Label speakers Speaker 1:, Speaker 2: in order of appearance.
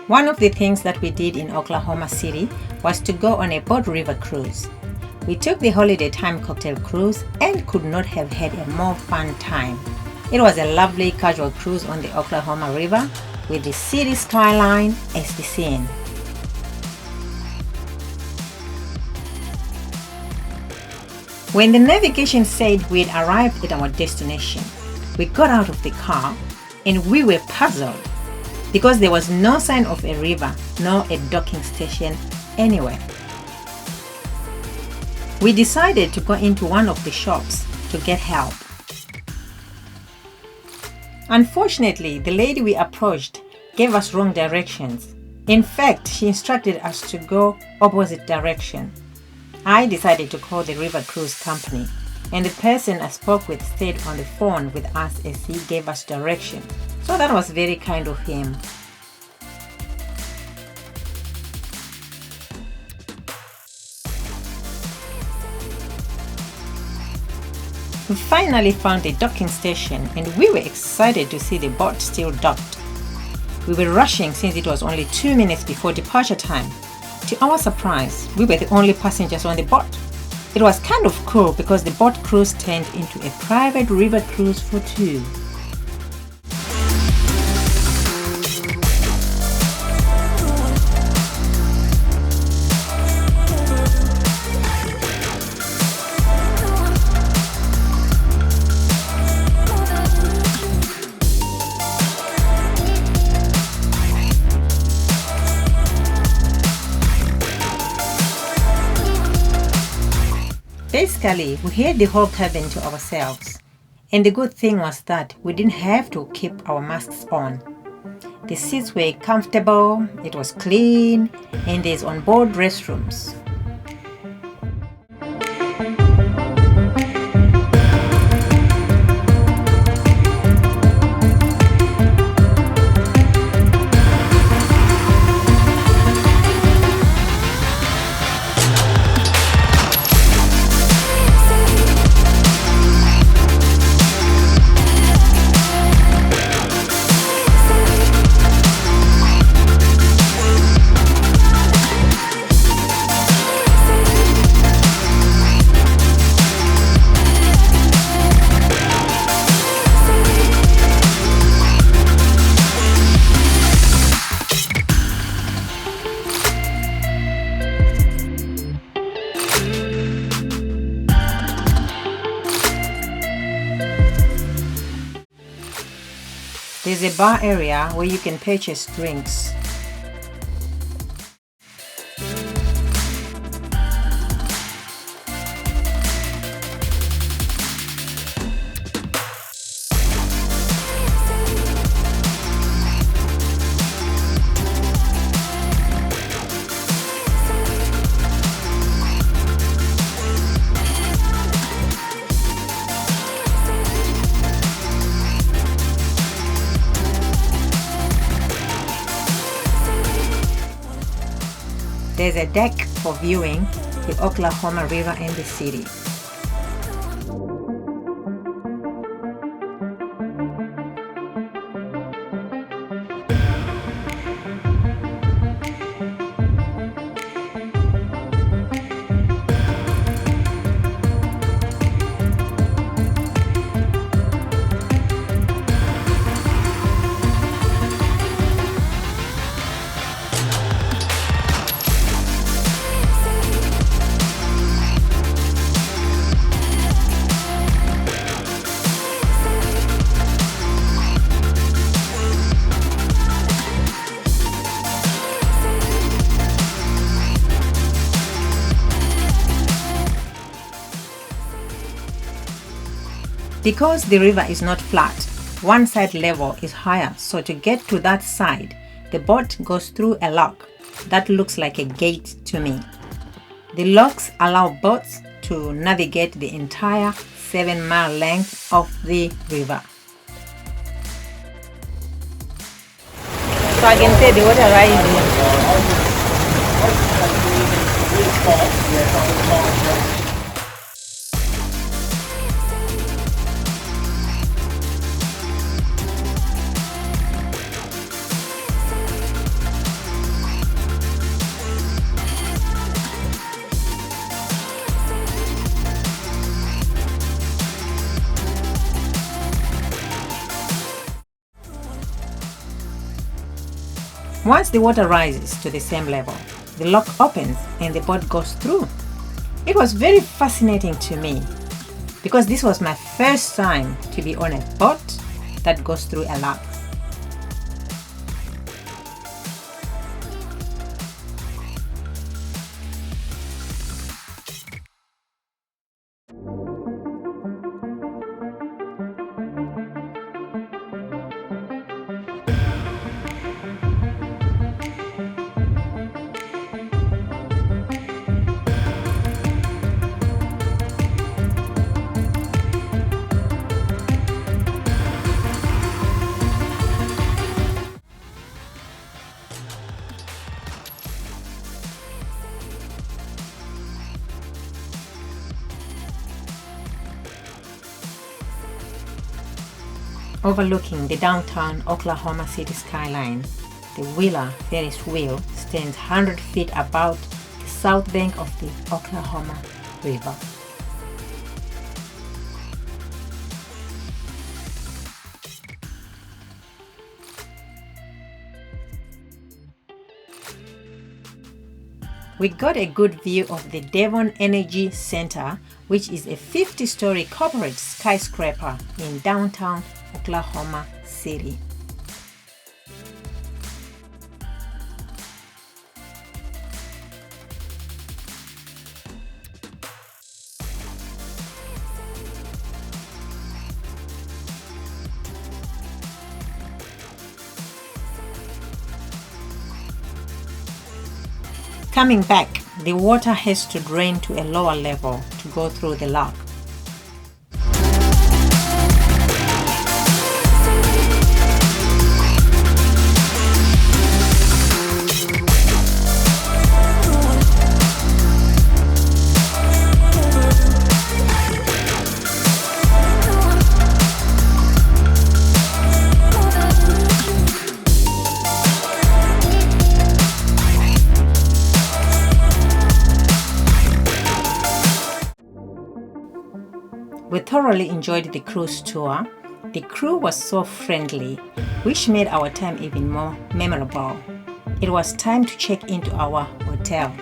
Speaker 1: One of the things that we did in Oklahoma City was to go on a boat river cruise. We took the holiday time cocktail cruise and could not have had a more fun time. It was a lovely casual cruise on the Oklahoma River with the city skyline as the scene. When the navigation said we had arrived at our destination, we got out of the car and we were puzzled because there was no sign of a river nor a docking station anywhere. We decided to go into one of the shops to get help. Unfortunately, the lady we approached gave us wrong directions. In fact, she instructed us to go opposite direction. I decided to call the river cruise company, and the person I spoke with stayed on the phone with us as he gave us direction. So that was very kind of him. We finally found a docking station and we were excited to see the boat still docked. We were rushing since it was only 2 minutes before departure time. To our surprise, we were the only passengers on the boat. It was kind of cool because the boat cruise turned into a private river cruise for two. Basically, we had the whole cabin to ourselves. And the good thing was that we didn't have to keep our masks on. The seats were comfortable, it was clean, and there's onboard restrooms. There's a bar area where you can purchase drinks. There's a deck for viewing the Oklahoma River and the city. Because the river is not flat, one side level is higher, so to get to that side, the boat goes through a lock that looks like a gate to me. The locks allow boats to navigate the entire 7-mile length of the river. So I can say the water rising. Once the water rises to the same level, the lock opens and the boat goes through. It was very fascinating to me because this was my first time to be on a boat that goes through a lock. Overlooking the downtown Oklahoma City skyline, the Wheeler Ferris wheel stands 100 feet above the south bank of the Oklahoma River. We got a good view of the Devon Energy Center, which is a 50-story corporate skyscraper in downtown Oklahoma City. Coming back, the water has to drain to a lower level to go through the lock. We thoroughly enjoyed the cruise tour. The crew was so friendly, which made our time even more memorable. It was time to check into our hotel.